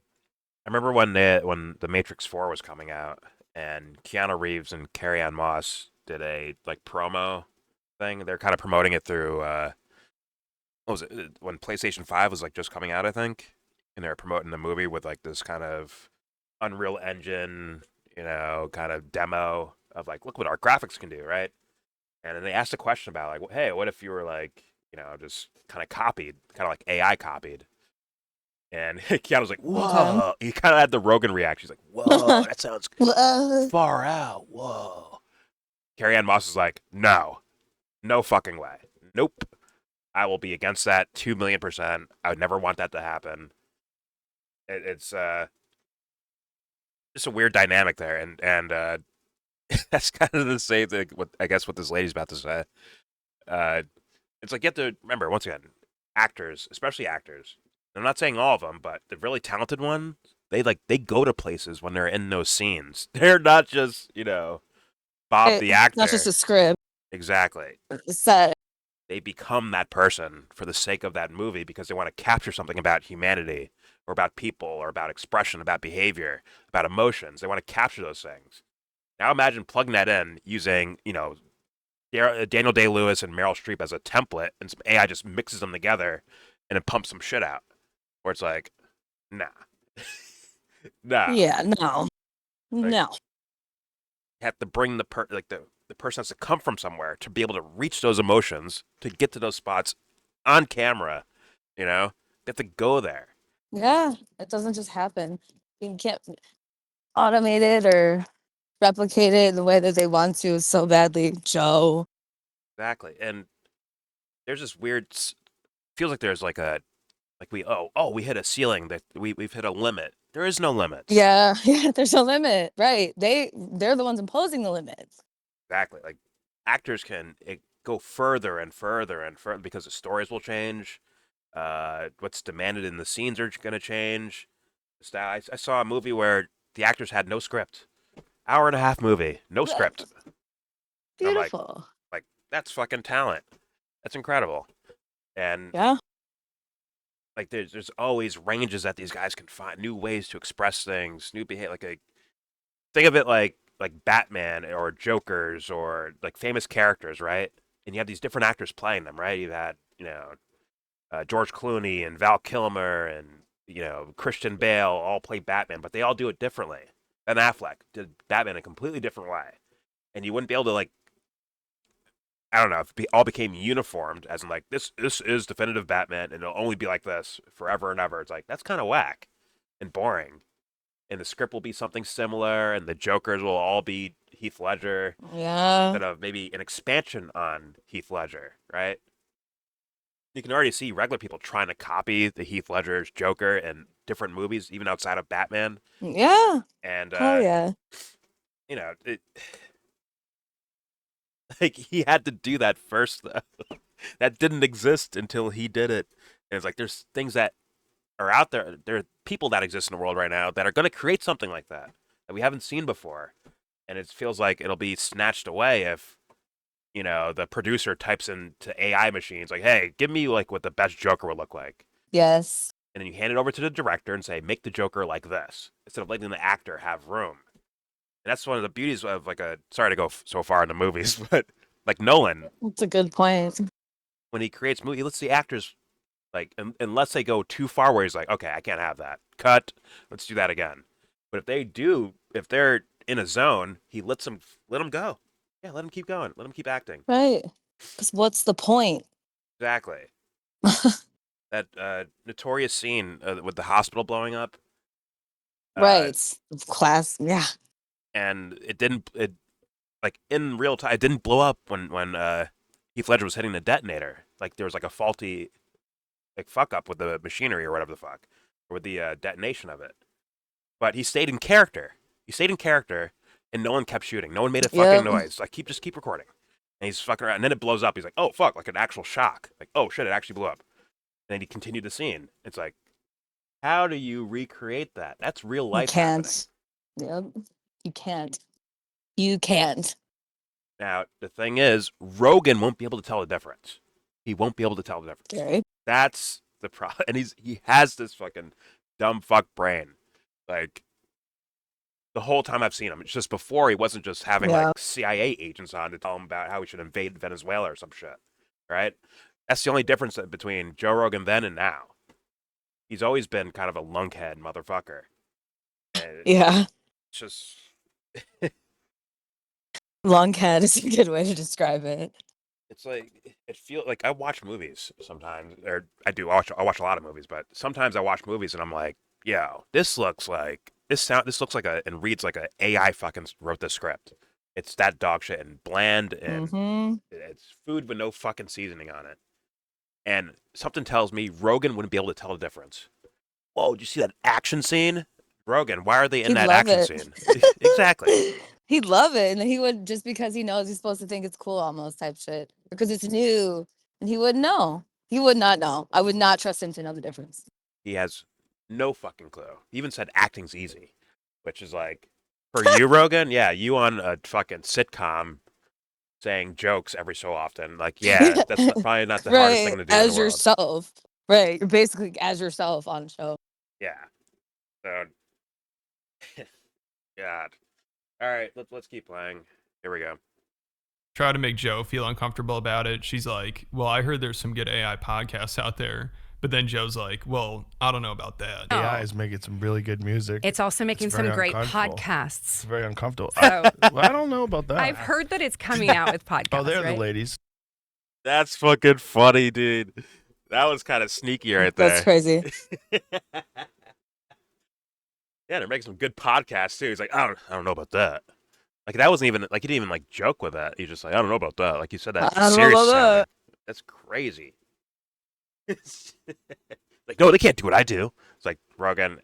C: I remember when the Matrix 4 was coming out, and Keanu Reeves and Carrie-Anne Moss did a like promo thing. They're kind of promoting it through what was it, when PlayStation 5 was like just coming out, I think, and they're promoting the movie with like this kind of Unreal Engine, kind of demo of like, look what our graphics can do, right? And then they asked a question about like, hey, what if you were like, just kind of copied, kind of like AI copied? And Keanu's like, whoa. He kind of had the Rogan reaction. He's like, whoa, that sounds far out. Whoa. Carrie-Anne Moss is like, no fucking way. Nope. I will be against that 2,000,000%. I would never want that to happen. It's just a weird dynamic there. And that's kind of the same thing, I guess, what this lady's about to say. It's like, you have to remember, once again, actors, especially actors, I'm not saying all of them, but the really talented ones, they go to places when they're in those scenes. They're not just, Bob the actor.
E: Not just a script.
C: Exactly.
E: Set.
C: They become that person for the sake of that movie because they want to capture something about humanity or about people or about expression, about behavior, about emotions. They want to capture those things. Now imagine plugging that in using, Daniel Day-Lewis and Meryl Streep as a template, and some AI just mixes them together and it pumps some shit out. Where it's like, nah. Nah.
E: Yeah, no.
C: Like,
E: no.
C: You have to bring the person has to come from somewhere to be able to reach those emotions, to get to those spots on camera, They have to go there.
E: Yeah, it doesn't just happen. You can't automate it or replicate it the way that they want to so badly, Joe.
C: Exactly. And there's this weird, feels like there's like we hit a ceiling, that we've hit a limit. There is no limits.
E: Yeah, there's no limit. Right. They're the ones imposing the limits.
C: Exactly. Like actors can go further and further and further because the stories will change. What's demanded in the scenes are going to change. I saw a movie where the actors had no script. Hour and a half movie, no script.
E: Beautiful.
C: Like that's fucking talent. That's incredible. And
E: yeah,
C: like there's always ranges that these guys can find, new ways to express things, new behavior. Like think of it like Batman or Jokers or like famous characters, right? And you have these different actors playing them, right? You've had George Clooney and Val Kilmer and Christian Bale all play Batman, but they all do it differently. Ben Affleck did Batman a completely different way, and you wouldn't be able to like, I don't know, if it all became uniformed, as in like this is definitive Batman, and it'll only be like this forever and ever. It's like that's kind of whack and boring. And the script will be something similar, and the Jokers will all be Heath Ledger.
E: Yeah.
C: Instead of maybe an expansion on Heath Ledger, right? You can already see regular people trying to copy the Heath Ledger's Joker in different movies, even outside of Batman.
E: Yeah.
C: And
E: oh yeah.
C: Like he had to do that first, though. That didn't exist until he did it. And it's like there's things that are out there. There are people that exist in the world right now that are going to create something like that we haven't seen before, and it feels like it'll be snatched away if the producer types into AI machines like, hey, give me like what the best Joker would look like.
E: Yes.
C: And then you hand it over to the director and say, make the Joker like this, instead of letting the actor have room. And that's one of the beauties of sorry to go so far into movies, but like Nolan.
E: That's a good point.
C: When he creates movies, he lets the actors, like, unless they go too far where he's like, okay, I can't have that. Cut. Let's do that again. But if they're in a zone, he let them go. Yeah, let him keep going. Let him keep acting.
E: Right. Because what's the point?
C: Exactly. That notorious scene with the hospital blowing up.
E: Right. Class. Yeah.
C: And it didn't. It like in real time. It didn't blow up when Heath Ledger was hitting the detonator. Like there was like a faulty like fuck up with the machinery or whatever the fuck, or with the detonation of it. But he stayed in character. He stayed in character, and no one kept shooting. No one made a fucking noise. Like just keep recording. And he's fucking around, and then it blows up. He's like, oh fuck, like an actual shock. Like oh shit, it actually blew up. And then he continued the scene. It's like, how do you recreate that? That's real life.
E: You can't. Yep. You can't. You can't.
C: Now the thing is, Rogan won't be able to tell the difference. He won't be able to tell the difference.
E: Scary.
C: That's the problem. And he has this fucking dumb fuck brain. Like the whole time I've seen him, it's just before he wasn't just having like CIA agents on to tell him about how we should invade Venezuela or some shit, right? That's the only difference between Joe Rogan then and now. He's always been kind of a lunkhead motherfucker. And
E: yeah.
C: It's just
E: lunkhead is a good way to describe it.
C: It's like it feels like I watch movies sometimes, or I do. I watch a lot of movies, but sometimes I watch movies and I'm like, yo, this looks like this looks like and reads like a AI fucking wrote this script. It's that dog shit and bland and it's food with no fucking seasoning on it. And something tells me Rogan wouldn't be able to tell the difference. Whoa, did you see that action scene? Rogan, why are they in that action scene? Exactly.
E: He'd love it, and he would, just because he knows he's supposed to think it's cool almost type shit, because it's new, and he wouldn't know. He would not know. I would not trust him to know the difference.
C: He has no fucking clue. He even said acting's easy, which is like, for you, Rogan, yeah, you on a fucking sitcom saying jokes every so often. Like, yeah, that's probably not the hardest thing to do
E: as
C: in the world.
E: yourself. Right, you're basically as yourself on a show.
C: Yeah. So, God. All right, let's keep playing. Here we go.
J: Try to make Joe feel uncomfortable about it. She's like, well, I heard there's some good AI podcasts out there. But then Joe's like, well, I don't know about that.
I: AI is making some really good music.
N: It's also making some great podcasts.
I: It's very uncomfortable.
N: So,
I: I don't know about that.
N: I've heard that it's coming out with podcasts.
I: Oh, they're
N: right?
I: the ladies.
C: That's fucking funny, dude. That was kind of sneaky right there.
E: That's crazy.
C: Yeah, they're making some good podcasts too. He's like, I don't know about that. Like that wasn't even like he didn't even like joke with that. He's just like, I don't know about that. Like you said that.
E: I don't know about that.
C: That's crazy. Like, no, they can't do what I do. It's like, Rogan,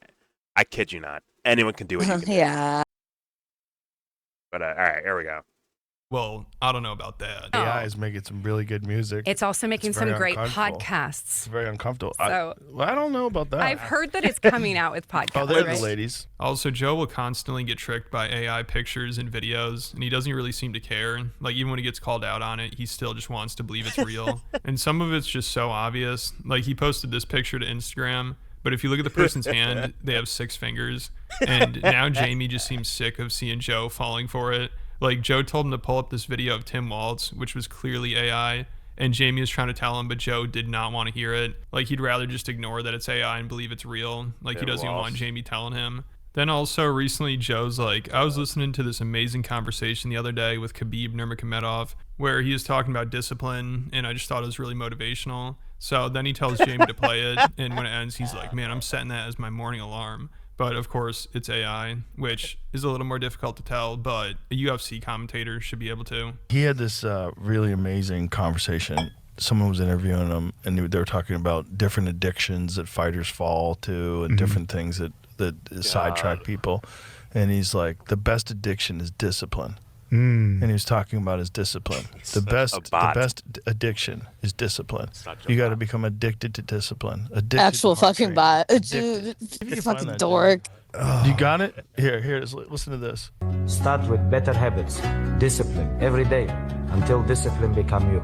C: I kid you not. Anyone can do what you can do.
E: Yeah.
C: But all right, here we go.
J: Well, I don't know about that.
I: AI is making some really good music.
N: It's also making some great podcasts.
I: It's very uncomfortable.
N: So,
I: I don't know about that.
N: I've heard that it's coming out with podcasts.
I: Oh, they're
N: right?
I: the ladies.
J: Also, Joe will constantly get tricked by AI pictures and videos, and he doesn't really seem to care. Like, even when he gets called out on it, he still just wants to believe it's real. And some of it's just so obvious. Like, he posted this picture to Instagram, but if you look at the person's hand, they have 6 fingers. And now Jamie just seems sick of seeing Joe falling for it. Like, Joe told him to pull up this video of Tim Waltz, which was clearly AI, and Jamie was trying to tell him, but Joe did not want to hear it. Like, he'd rather just ignore that it's AI and believe it's real. Like, he doesn't even want Jamie telling him. Then also recently, Joe's like, I was listening to this amazing conversation the other day with Khabib Nurmagomedov, where he was talking about discipline, and I just thought it was really motivational. So then he tells Jamie to play it, and when it ends, he's like, man, I'm setting that as my morning alarm. But of course, it's AI, which is a little more difficult to tell, but a UFC commentator should be able to.
I: He had this really amazing conversation. Someone was interviewing him, and they were talking about different addictions that fighters fall to and different things that sidetrack people. And he's like, the best addiction is discipline. And he was talking about his discipline. The best addiction is discipline. You got to become addicted to discipline.
E: Actual fucking bot. Dude, you fucking dork.
I: You got it? Here, listen to this.
O: Start with better habits, discipline every day until discipline become you.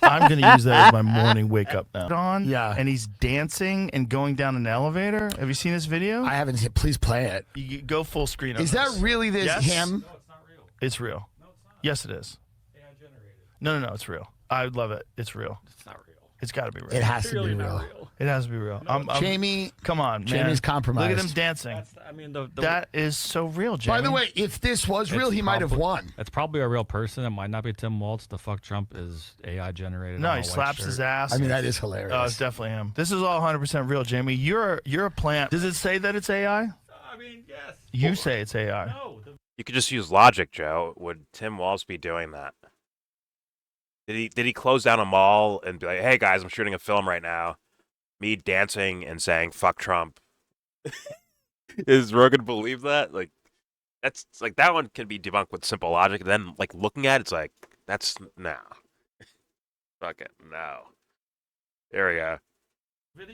I: I'm going to use that as my morning wake up now. Yeah. And he's dancing and going down an elevator. Have you seen this video?
P: I haven't. Please play it.
I: You go full screen on
P: Is that really this him?
I: It's real. No, it's not. Yes, it is. AI generated. No, it's real. I would love it. It's real.
P: It's not real.
I: It's got to be real.
P: It has to be real.
I: It has to be real.
P: Jamie,
I: come on, man.
P: Jamie's compromised.
I: Look at them dancing. That is so real, Jamie.
P: By the way, if this was real, he might have won.
F: It's probably a real person. It might not be Tim Waltz. The fuck Trump is AI generated.
I: No, he slaps his ass.
P: I mean, that is hilarious.
I: Oh, it's definitely him. This is all 100% real, Jamie. You're a plant. Does it say that it's AI?
F: I mean, yes.
I: You say it's AI.
F: No.
C: You could just use logic, Joe. Would Tim Walz be doing that? Did he close down a mall and be like, "Hey guys, I'm shooting a film right now. Me dancing and saying fuck Trump." Is Rogan believe that? Like, that's like that one can be debunked with simple logic. And then like looking at it, it's like that's no. Fuck it, no. There we go.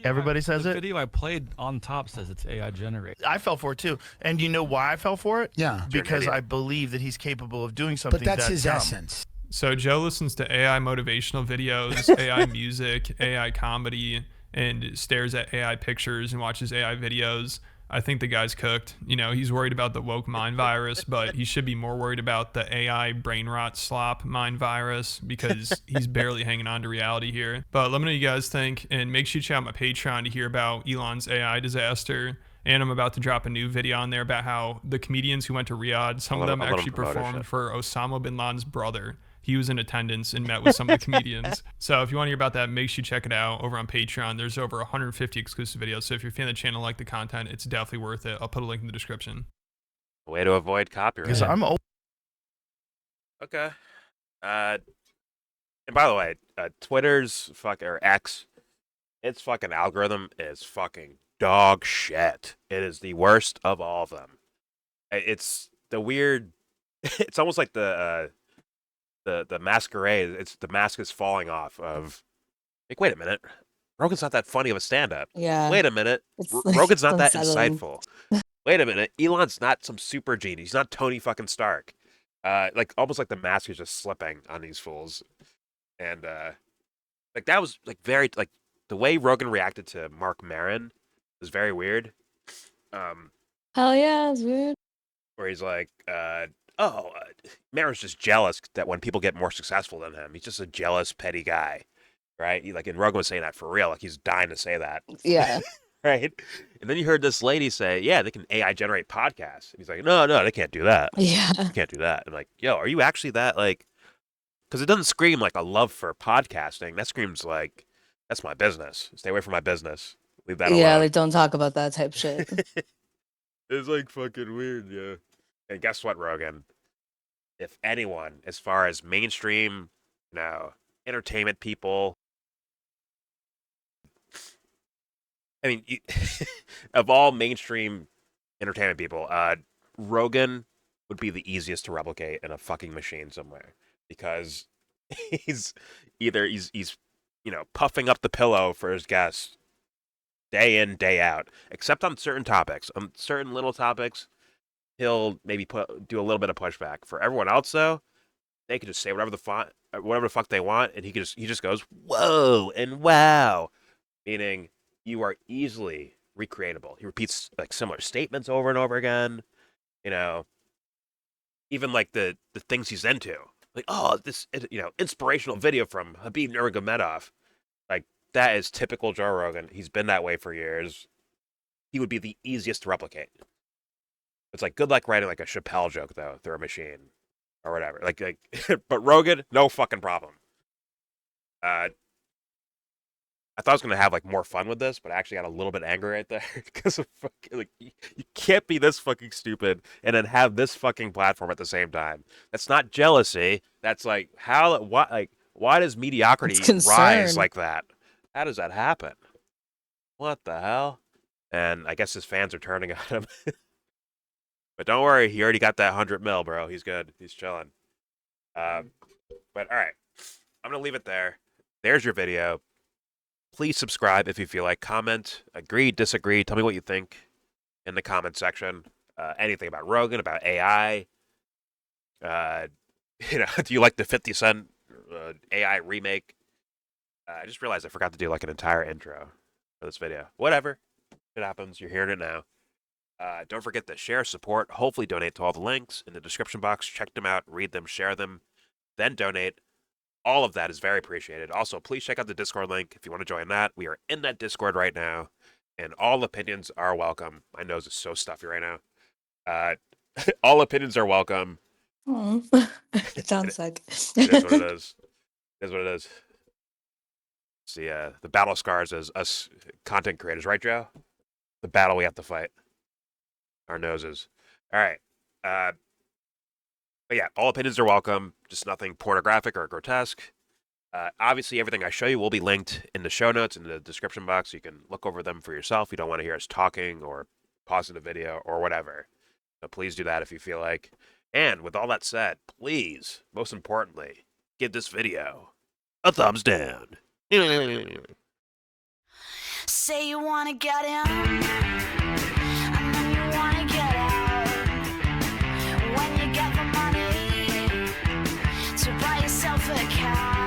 I: Everybody says
F: the
I: it.
F: Video I played on top says it's AI generated.
I: I fell for it too, and you know why I fell for it?
P: Yeah,
I: because I believe that he's capable of doing something.
P: But that's his
I: dumb.
P: essence.
J: So Joe listens to AI motivational videos, AI music, AI comedy, and stares at AI pictures and watches AI videos. I think the guy's cooked. You know, he's worried about the woke mind virus, but he should be more worried about the AI brain rot slop mind virus because he's barely hanging on to reality here. But let me know what you guys think, and make sure you check out my Patreon to hear about Elon's AI disaster. And I'm about to drop a new video on there about how the comedians who went to Riyadh, some of them actually performed for Osama bin Laden's brother. He was in attendance and met with some of the comedians. So if you want to hear about that, make sure you check it out over on Patreon. There's over 150 exclusive videos. So if you're a fan of the channel, like the content, it's definitely worth it. I'll put a link in the description.
C: Way to avoid copyright.
I: Because I'm old.
C: Okay. And by the way, Twitter's or X, its fucking algorithm is fucking dog shit. It is the worst of all of them. It's the weird. It's almost like the masquerade. It's the mask is falling off of. Like, wait a minute, Rogan's not that funny of a stand-up.
E: Yeah.
C: Wait a minute,
E: Like,
C: Rogan's not that
E: unsettling.
C: insightful. Wait a minute, Elon's not some super genius. He's not Tony fucking Stark. Like almost like the mask is just slipping on these fools, and like that was like very like the way Rogan reacted to Mark Maron was very weird.
E: Hell yeah, it's weird.
C: Where he's like, Maron's just jealous that when people get more successful than him, he's just a jealous, petty guy, right? Like, and Rogan was saying that for real, like he's dying to say that.
E: Yeah.
C: Right? And then you heard this lady say, yeah, they can AI generate podcasts. And he's like, no, they can't do that.
E: Yeah.
C: They can't do that. And like, yo, are you actually that, like, because it doesn't scream like a love for podcasting. That screams like, that's my business. Stay away from my business. Leave that alone.
E: Yeah, like don't talk about that type shit.
C: It's like fucking weird, yeah. And guess what, Rogan? If anyone, as far as mainstream, entertainment people, I mean, of all mainstream entertainment people, Rogan would be the easiest to replicate in a fucking machine somewhere because he's puffing up the pillow for his guests day in, day out, except on certain topics. On certain little topics, he'll maybe do a little bit of pushback. For everyone else, though, they can just say whatever the fuck they want, and he just goes whoa and wow, meaning you are easily recreatable. He repeats like similar statements over and over again. Even like the things he's into, like this inspirational video from Habib Nurmagomedov. Like that is typical Joe Rogan. He's been that way for years. He would be the easiest to replicate. It's like good luck writing like a Chappelle joke though through a machine or whatever. Like but Rogan, no fucking problem. I thought I was gonna have like more fun with this, but I actually got a little bit angry right there because of fucking like you can't be this fucking stupid and then have this fucking platform at the same time. That's not jealousy. That's like why does mediocrity rise like that? How does that happen? What the hell? And I guess his fans are turning on him. But don't worry, he already got that 100 mil, bro. He's good. He's chilling. But all right, I'm gonna leave it there. There's your video. Please subscribe if you feel like. Comment, agree, disagree. Tell me what you think in the comment section. Anything about Rogan, about AI. Do you like the 50 Cent AI remake? I just realized I forgot to do like an entire intro for this video. Whatever. It happens. You're hearing it now. Don't forget to share, support, hopefully donate to all the links in the description box. Check them out, read them, share them, then donate. All of that is very appreciated. Also, please check out the Discord link if you want to join that. We are in that Discord right now, and all opinions are welcome. My nose is so stuffy right now. All opinions are welcome.
E: Oh, it sounds like.
C: It is what it is. It is what it is. See, the battle scars as us content creators, right, Joe? The battle we have to fight. Our noses. All right. But yeah, all opinions are welcome. Just nothing pornographic or grotesque. Obviously, everything I show you will be linked in the show notes in the description box. So you can look over them for yourself. You don't want to hear us talking or pausing the video or whatever. So please do that if you feel like. And with all that said, please, most importantly, give this video a thumbs down.
B: Say you wanna get in, and then you wanna get out. When you get the money to buy yourself a car.